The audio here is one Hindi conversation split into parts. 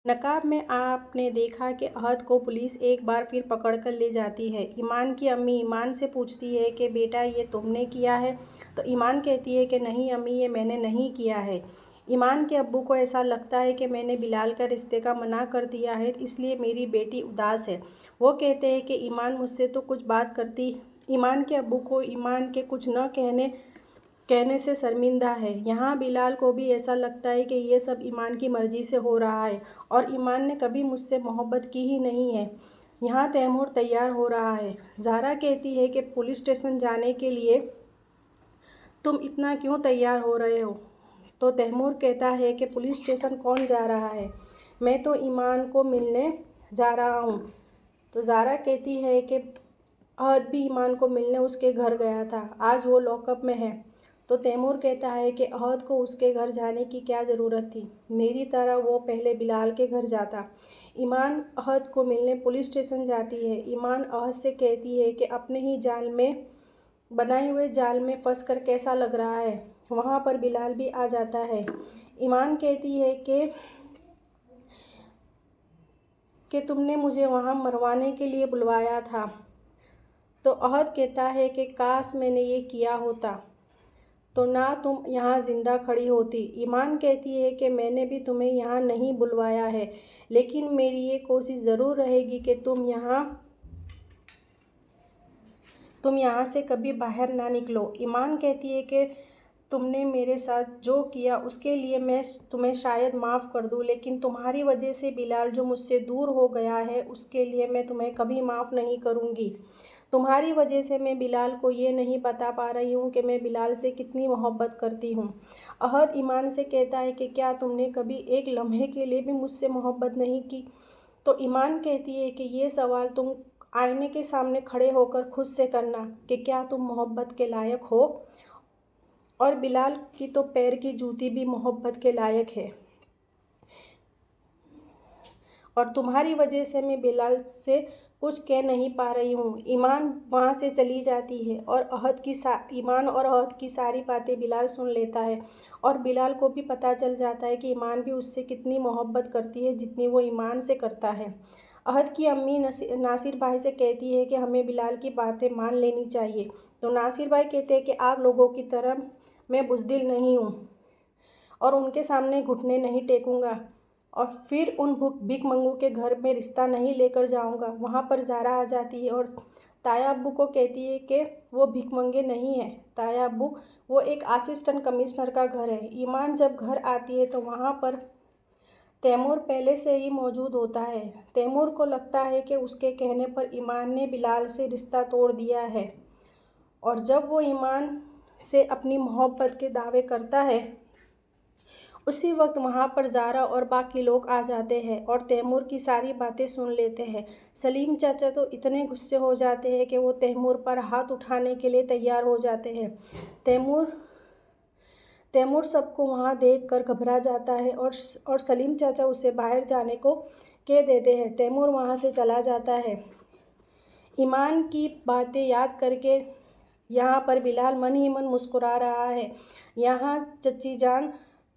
नकाब में आपने देखा कि अहद को पुलिस एक बार फिर पकड़कर ले जाती है। ईमान की अम्मी ईमान से पूछती है कि बेटा ये तुमने किया है? तो ईमान कहती है कि नहीं अम्मी, ये मैंने नहीं किया है। ईमान के अब्बू को ऐसा लगता है कि मैंने बिलाल का रिश्ते का मना कर दिया है, इसलिए मेरी बेटी उदास है। वो कहते हैं कि ईमान मुझसे तो कुछ बात करती। ईमान के अब्बू को ईमान के कुछ न कहने से शर्मिंदा है। यहाँ बिलाल को भी ऐसा लगता है कि ये सब ईमान की मर्ज़ी से हो रहा है और ईमान ने कभी मुझसे मोहब्बत की ही नहीं है। यहाँ तैमूर तैयार हो रहा है। ज़ारा कहती है कि पुलिस स्टेशन जाने के लिए तुम इतना क्यों तैयार हो रहे हो? तो तैमूर कहता है कि पुलिस स्टेशन कौन जा रहा है, मैं तो ईमान को मिलने जा रहा हूँ। तो ज़ारा कहती है कि अहद भी ईमान को मिलने उसके घर गया था, आज वो लॉकअप में है। तो तैमूर कहता है कि अहद को उसके घर जाने की क्या ज़रूरत थी, मेरी तरह वो पहले बिलाल के घर जाता। ईमान अहद को मिलने पुलिस स्टेशन जाती है। ईमान अहद से कहती है कि अपने ही जाल में बनाए हुए जाल में फंस कर कैसा लग रहा है। वहाँ पर बिलाल भी आ जाता है। ईमान कहती है कि तुमने मुझे वहाँ मरवाने के लिए बुलवाया था। तो अहद कहता है कि काश मैंने ये किया होता तो ना तुम यहाँ ज़िंदा खड़ी होती। ईमान कहती है कि मैंने भी तुम्हें यहाँ नहीं बुलवाया है, लेकिन मेरी ये कोशिश ज़रूर रहेगी कि तुम यहाँ से कभी बाहर ना निकलो। ईमान कहती है कि तुमने मेरे साथ जो किया उसके लिए मैं तुम्हें शायद माफ़ कर दूँ, लेकिन तुम्हारी वजह से बिलाल जो मुझसे दूर हो गया है उसके लिए मैं तुम्हें कभी माफ़ नहीं करूँगी। तुम्हारी वजह से मैं बिलाल को ये नहीं बता पा रही हूँ कि मैं बिलाल से कितनी मोहब्बत करती हूँ। अहद ईमान से कहता है कि क्या तुमने कभी एक लम्हे के लिए भी मुझसे मोहब्बत नहीं की? तो ईमान कहती है कि ये सवाल तुम आईने के सामने खड़े होकर खुद से करना कि क्या तुम मोहब्बत के लायक हो। और बिलाल की तो पैर की जूती भी मोहब्बत के लायक है, और तुम्हारी वजह से मैं बिलाल से कुछ कह नहीं पा रही हूँ। ईमान वहाँ से चली जाती है और ईमान और अहद की सारी बातें बिलाल सुन लेता है, और बिलाल को भी पता चल जाता है कि ईमान भी उससे कितनी मोहब्बत करती है जितनी वो ईमान से करता है। अहद की अम्मी नासिर भाई से कहती है कि हमें बिलाल की बातें मान लेनी चाहिए। तो नासिर भाई कहते हैं कि आप लोगों की तरह मैं बुज़दिल नहीं हूँ और उनके सामने घुटने नहीं टेकूंगा, और फिर उन भीख मंगू के घर में रिश्ता नहीं लेकर जाऊंगा। वहाँ पर ज़ारा आ जाती है और ताया अब्बू को कहती है कि वो भीख मंगे नहीं है ताया अब्बू, वो एक असिस्टेंट कमिश्नर का घर है। ईमान जब घर आती है तो वहाँ पर तैमूर पहले से ही मौजूद होता है। तैमूर को लगता है कि उसके कहने पर ईमान ने बिलाल से रिश्ता तोड़ दिया है, और जब वो ईमान से अपनी मोहब्बत के दावे करता है उसी वक्त वहाँ पर ज़ारा और बाकी लोग आ जाते हैं और तैमूर की सारी बातें सुन लेते हैं। सलीम चाचा तो इतने गुस्से हो जाते हैं कि वो तैमूर पर हाथ उठाने के लिए तैयार हो जाते हैं। तैमूर सबको वहाँ देखकर घबरा जाता है और सलीम चाचा उसे बाहर जाने को कह देते हैं। तैमूर वहाँ से चला जाता है। ईमान की बातें याद करके यहाँ पर बिलाल मन ही मन मुस्कुरा रहा है। यहाँ चच्ची जान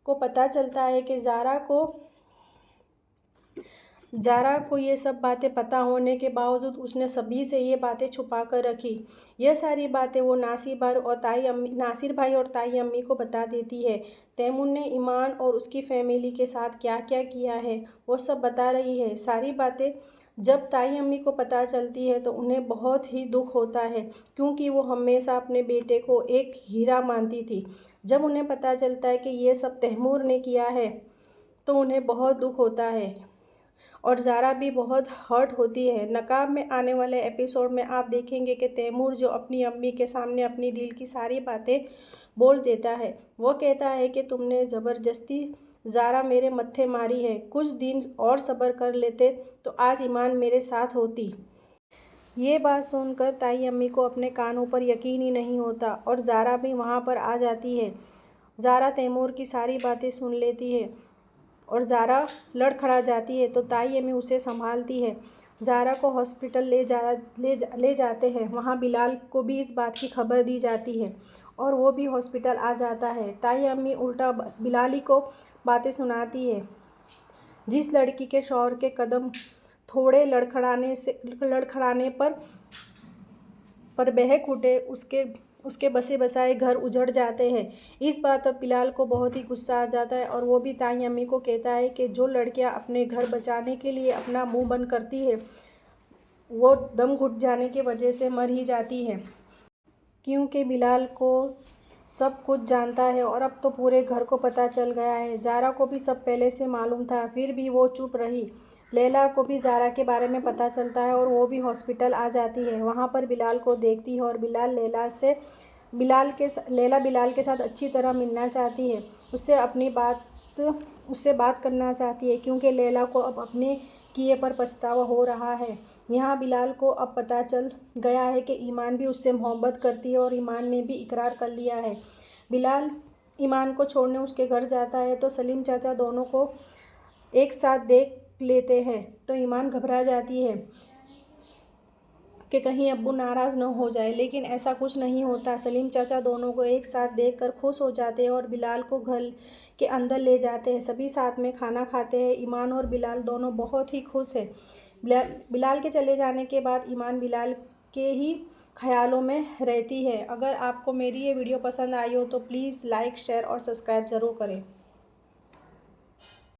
को पता चलता है कि ज़ारा को ये सब बातें पता होने के बावजूद उसने सभी से ये बातें छुपा कर रखी। यह सारी बातें वो नासिर भाई और ताई अम्मी को बता देती है। तैमूर ने ईमान और उसकी फैमिली के साथ क्या क्या किया है वो सब बता रही है। सारी बातें जब ताई अम्मी को पता चलती है तो उन्हें बहुत ही दुख होता है, क्योंकि वो हमेशा अपने बेटे को एक हीरा मानती थी। जब उन्हें पता चलता है कि ये सब तैमूर ने किया है तो उन्हें बहुत दुख होता है, और ज़ारा भी बहुत हर्ट होती है। नकाब में आने वाले एपिसोड में आप देखेंगे कि तैमूर जो अपनी अम्मी के सामने अपनी दिल की सारी बातें बोल देता है। वो कहता है कि तुमने ज़बरदस्ती ज़ारा मेरे मत्थे मारी है, कुछ दिन और सब्र कर लेते तो आज ईमान मेरे साथ होती। ये बात सुनकर ताई अम्मी को अपने कानों पर यकीन ही नहीं होता, और ज़ारा भी वहाँ पर आ जाती है। ज़ारा तैमूर की सारी बातें सुन लेती है और ज़ारा लड़खड़ा जाती है, तो ताई अम्मी उसे संभालती है। ज़ारा को हॉस्पिटल ले जाते हैं। वहाँ बिलाल को भी इस बात की खबर दी जाती है और वो भी हॉस्पिटल आ जाता है। ताई अम्मी उल्टा बिलाली को बातें सुनाती है। जिस लड़की के शौहर के कदम थोड़े लड़खड़ाने पर बहक उठे, उसके बसे बसाए घर उजड़ जाते हैं। इस बात पर बिलाल को बहुत ही गुस्सा आ जाता है और वो भी ताई अम्मी को कहता है कि जो लड़कियां अपने घर बचाने के लिए अपना मुंह बंद करती है वो दम घुट जाने की वजह से मर ही जाती है। क्योंकि बिलाल को सब कुछ जानता है और अब तो पूरे घर को पता चल गया है। ज़ारा को भी सब पहले से मालूम था, फिर भी वो चुप रही। लैला को भी ज़ारा के बारे में पता चलता है और वो भी हॉस्पिटल आ जाती है। वहाँ पर बिलाल को देखती है और लैला बिलाल के साथ अच्छी तरह मिलना चाहती है, उससे बात करना चाहती है, क्योंकि लैला को अब अपने किए पर पछतावा हो रहा है। यहाँ बिलाल को अब पता चल गया है कि ईमान भी उससे मोहब्बत करती है और ईमान ने भी इकरार कर लिया है। बिलाल ईमान को छोड़ने उसके घर जाता है तो सलीम चाचा दोनों को एक साथ देख लेते हैं तो ईमान घबरा जाती है कि कहीं अब्बू नाराज़ न हो जाए, लेकिन ऐसा कुछ नहीं होता। सलीम चाचा दोनों को एक साथ देखकर खुश हो जाते हैं और बिलाल को घर के अंदर ले जाते हैं। सभी साथ में खाना खाते हैं। ईमान और बिलाल दोनों बहुत ही खुश हैं। बिलाल के चले जाने के बाद ईमान बिलाल के ही ख्यालों में रहती है। अगर आपको मेरी ये वीडियो पसंद आई हो तो प्लीज़ लाइक, शेयर और सब्सक्राइब ज़रूर करें।